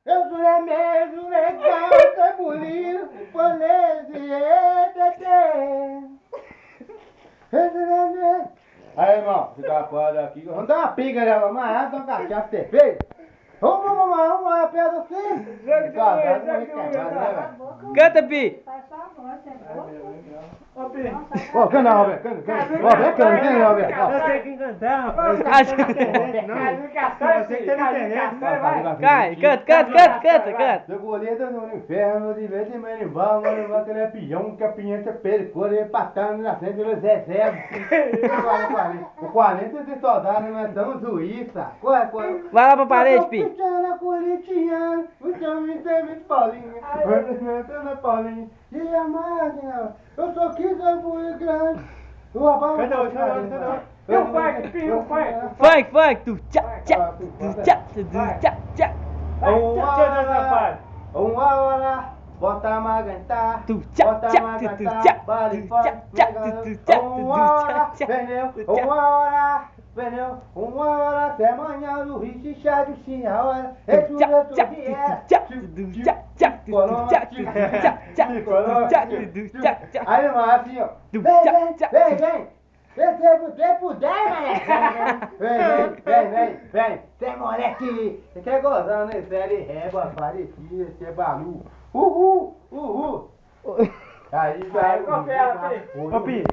Eu sou mesmo legal, tá bonito, polese, aí, irmão, fica a porra aqui. Vamos dar uma pica nela, mas dá uma cachaça ser feio. Vamos lá, pedra assim. Canta, Pi! Ô, canta, Roberto, canta. Roberto, canta, Roberto. Eu sei quem cantar, rapaz. Cai, canta. Do goleiro no inferno, de vez em quando vamos, vai aquele peão, que a pinheta pericou, ele patando na frente do Zezé. O 40 de soldado, nós estamos suíça. Corre. Vai lá pra parede, Pi. Puxando corintiano, puxando Paulinha, puxando Paulinha. E a máquina, eu sou aqui da Bui Grande. O rapaz Canta outro. Eu funk, Pi, Funk, tu tchá. Uma hora, bota a magantar, Tu tchá, bota tchá, a magantar, tu tchá, vale tu fora, tchá, tu tchá, uma hora, tchá, pneu, tu tchá. uma hora, até amanhã no Rio chá de sim, a hora, Tu tchá. Aí, irmão, assim, ó, Tu vem, tchá, vem, tchá. vem, vem. Se você puder, vem. Você moleque, você quer gozar, né? Série régua, parecida, você é balu. Uhul. Aí vai. Ô, Pi.